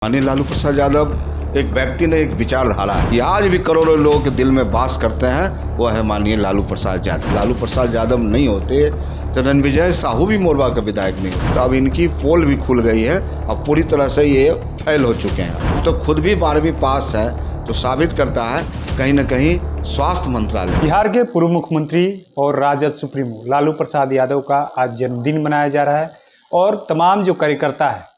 माननीय लालू प्रसाद यादव एक व्यक्ति ने एक विचारधारा है कि आज भी करोड़ों लोगों के दिल में वास करते हैं, वो है माननीय लालू प्रसाद यादव। लालू प्रसाद यादव नहीं होते तो रणविजय साहू भी मोरवा का विधायक नहीं होता। तो अब इनकी पोल भी खुल गई है, अब पूरी तरह से ये फैल हो चुके हैं। तो खुद भी 12वीं पास है, तो साबित करता है कहीं न कहीं स्वास्थ्य मंत्रालय। बिहार के पूर्व मुख्यमंत्री और राजद सुप्रीमो लालू प्रसाद यादव का आज जन्मदिन मनाया जा रहा है और तमाम जो कार्यकर्ता है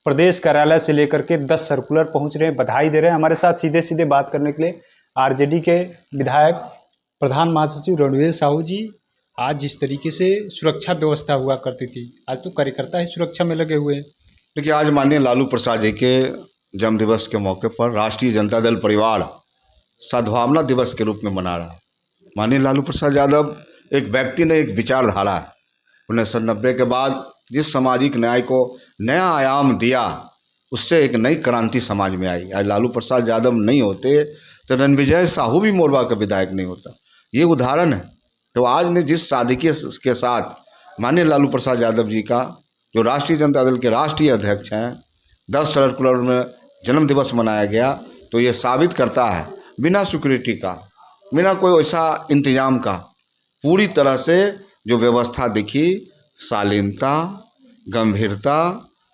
प्रदेश कार्यालय से लेकर के 10 सर्कुलर पहुंच रहे हैं, बधाई दे रहे हैं। हमारे साथ सीधे सीधे बात करने के लिए आरजेडी के विधायक प्रधान महासचिव रणविजय साहू जी। आज जिस तरीके से सुरक्षा व्यवस्था हुआ करती थी, आज तो कार्यकर्ता ही सुरक्षा में लगे हुए हैं। देखिए, आज माननीय लालू प्रसाद जी के जन्म दिवस के मौके पर राष्ट्रीय जनता दल परिवार सद्भावना दिवस के रूप में मना रहा है। माननीय लालू प्रसाद यादव एक व्यक्ति ने एक विचारधारा है। 1990 के बाद जिस सामाजिक न्याय को नया आयाम दिया, उससे एक नई क्रांति समाज में आई। आज लालू प्रसाद यादव नहीं होते तो रणविजय साहू भी मोरवा का विधायक नहीं होता। ये उदाहरण है। तो आज ने जिस सादगी के साथ माननीय लालू प्रसाद यादव जी का, जो राष्ट्रीय जनता दल के राष्ट्रीय अध्यक्ष हैं, 10 सर्कुलर में जन्म दिवस मनाया गया, तो ये साबित करता है बिना सिक्योरिटी का, बिना कोई ऐसा इंतजाम का, पूरी तरह से जो व्यवस्था दिखी, शालीनता, गंभीरता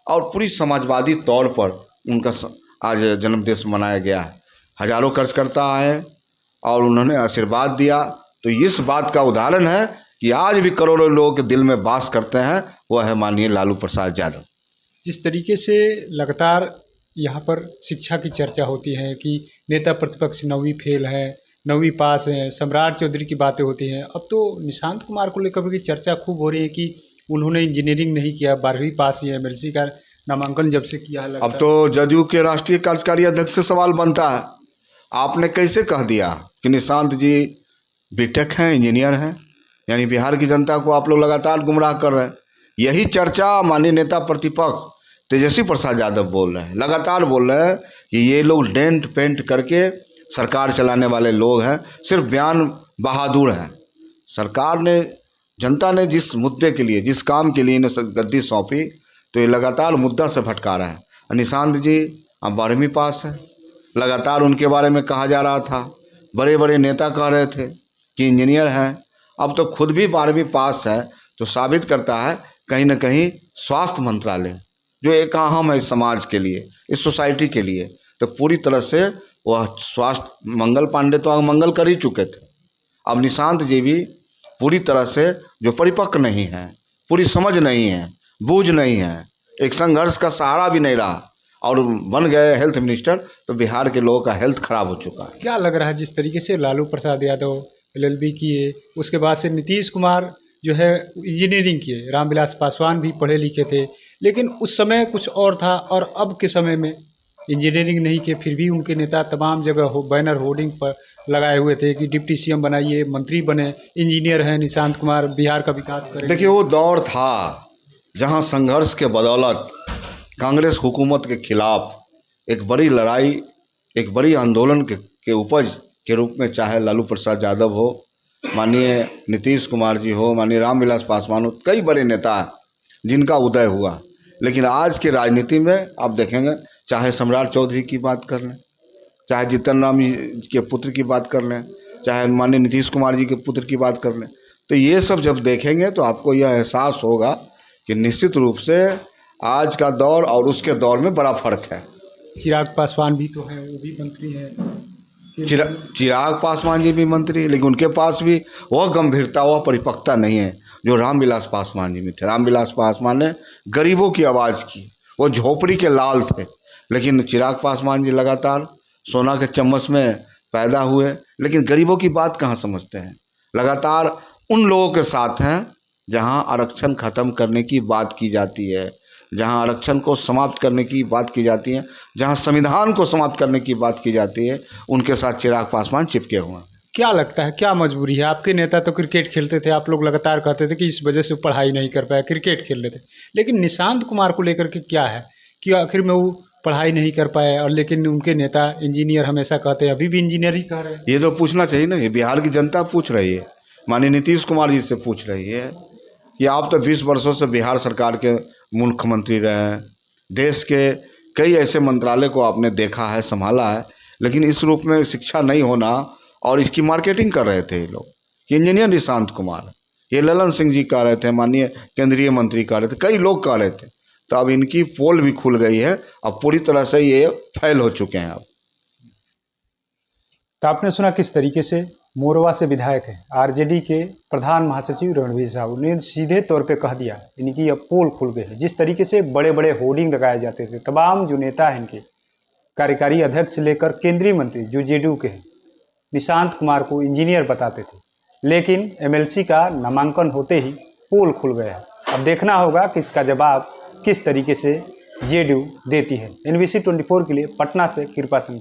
और पूरी समाजवादी तौर पर उनका आज जन्मदिवस मनाया गया है। हजारों कार्यकर्ता आए और उन्होंने आशीर्वाद दिया। तो इस बात का उदाहरण है कि आज भी करोड़ों लोगों के दिल में वास करते हैं, वह है माननीय लालू प्रसाद यादव। जिस तरीके से लगातार यहाँ पर शिक्षा की चर्चा होती है कि नेता प्रतिपक्ष 9वीं फेल है, 9वीं पास है, सम्राट चौधरी की बातें होती हैं। अब तो निशांत कुमार को लेकर भी चर्चा खूब हो रही है कि उन्होंने इंजीनियरिंग नहीं किया, 12वीं पास ही है, एमएलसी का नामांकन जब से किया है। अब तो जदयू के राष्ट्रीय कार्यकारी अध्यक्ष से सवाल बनता है, आपने कैसे कह दिया कि निशांत जी बीटेक हैं, इंजीनियर हैं? यानी बिहार की जनता को आप लोग लगातार गुमराह कर रहे हैं। यही चर्चा माननीय नेता प्रतिपक्ष तेजस्वी प्रसाद यादव बोल रहे हैं, लगातार बोल रहे हैं कि ये लोग डेंट पेंट करके सरकार चलाने वाले लोग हैं, सिर्फ बयान बहादुर हैं। सरकार ने, जनता ने जिस मुद्दे के लिए, जिस काम के लिए इन्हें गद्दी सौंपी, तो ये लगातार मुद्दा से भटका रहा है। निशांत जी अब 12वीं पास है, लगातार उनके बारे में कहा जा रहा था, बड़े बड़े नेता कह रहे थे कि इंजीनियर हैं। अब तो खुद भी 12वीं पास है, तो साबित करता है कहीं न कहीं स्वास्थ्य मंत्रालय, जो एक अहम है समाज के लिए, इस सोसाइटी के लिए, तो पूरी तरह से वह स्वास्थ्य, मंगल पांडे तो मंगल कर ही चुके थे। अब निशांत जी भी पूरी तरह से जो परिपक्व नहीं है, पूरी समझ नहीं है, बूझ नहीं है, एक संघर्ष का सहारा भी नहीं रहा और बन गए हेल्थ मिनिस्टर, तो बिहार के लोगों का हेल्थ खराब हो चुका है। क्या लग रहा है जिस तरीके से लालू प्रसाद यादव LLB किए, उसके बाद से नीतीश कुमार जो है इंजीनियरिंग किए, रामविलास पासवान भी पढ़े लिखे थे, लेकिन उस समय कुछ और था और अब के समय में इंजीनियरिंग नहीं किए, फिर भी उनके नेता तमाम जगह बैनर होर्डिंग पर लगाए हुए थे कि डिप्टी CM बनाइए, मंत्री बने, इंजीनियर हैं निशांत कुमार, बिहार का विकास करें। देखिए, वो दौर था जहां संघर्ष के बदौलत कांग्रेस हुकूमत के खिलाफ एक बड़ी लड़ाई, एक बड़ी आंदोलन के उपज के रूप में, चाहे लालू प्रसाद यादव हो, माननीय नीतीश कुमार जी हो, माननीय रामविलास पासवान हो, कई बड़े नेता हैं जिनका उदय हुआ। लेकिन आज की राजनीति में आप देखेंगे, चाहे सम्राट चौधरी की बात कर लें, चाहे जीतन राम के पुत्र की बात कर लें, चाहे माननीय नीतीश कुमार जी के पुत्र की बात कर लें, तो ये सब जब देखेंगे तो आपको यह एहसास होगा कि निश्चित रूप से आज का दौर और उसके दौर में बड़ा फ़र्क है। चिराग पासवान भी तो हैं, वो भी मंत्री हैं। चिराग पासवान जी भी मंत्री, लेकिन उनके पास भी वह गंभीरता, वह परिपक्वता नहीं है जो रामविलास पासवान जी में थे। रामविलास पासवान ने गरीबों की आवाज़ की, वो झोपड़ी के लाल थे। लेकिन चिराग पासवान जी लगातार सोना के चम्मच में पैदा हुए, लेकिन गरीबों की बात कहाँ समझते हैं। लगातार उन लोगों के साथ हैं जहां आरक्षण ख़त्म करने की बात की जाती है, जहां आरक्षण को समाप्त करने की बात की जाती है, जहां संविधान को समाप्त करने की बात की जाती है, उनके साथ चिराग पासवान चिपके हुए हैं। क्या लगता है, क्या मजबूरी है? आपके नेता तो क्रिकेट खेलते थे, आप लोग लगातार कहते थे कि इस वजह से पढ़ाई नहीं कर पाया, क्रिकेट खेल रहे थे। लेकिन निशांत कुमार को लेकर के क्या है कि आखिर में वो पढ़ाई नहीं कर पाए, और लेकिन उनके नेता इंजीनियर हमेशा कहते हैं, अभी भी इंजीनियर ही कह रहे हैं। ये तो पूछना चाहिए ना, ये बिहार की जनता पूछ रही है, माननीय नीतीश कुमार जी से पूछ रही है कि आप तो 20 वर्षों से बिहार सरकार के मुख्यमंत्री रहे हैं, देश के कई ऐसे मंत्रालय को आपने देखा है, संभाला है, लेकिन इस रूप में शिक्षा नहीं होना, और इसकी मार्केटिंग कर रहे थे ये लोग। इंजीनियर निशांत कुमार, ये ललन सिंह जी कह रहे थे, माननीय केंद्रीय मंत्री कह रहे थे, कई लोग कह रहे थे। तो अब इनकी पोल भी खुल गई है, अब पूरी तरह से ये फैल हो चुके हैं अब। तो आपने सुना किस तरीके से मोरवा से विधायक हैं आरजेडी के प्रधान महासचिव रणवीर साहू ने सीधे तौर पे कह दिया इनकी अब पोल खुल गई है। जिस तरीके से बड़े बड़े होर्डिंग लगाए जाते थे, तमाम जो नेता हैं इनके कार्यकारी अध्यक्ष से लेकर केंद्रीय मंत्री जो जेडीयू के हैं, निशांत कुमार को इंजीनियर बताते थे, लेकिन एमएलसी का नामांकन होते ही पोल खुल गया। अब देखना होगा कि इसका जवाब किस तरीके से जेडीयू देती है। NBC 24 के लिए पटना से कृपा शंकर।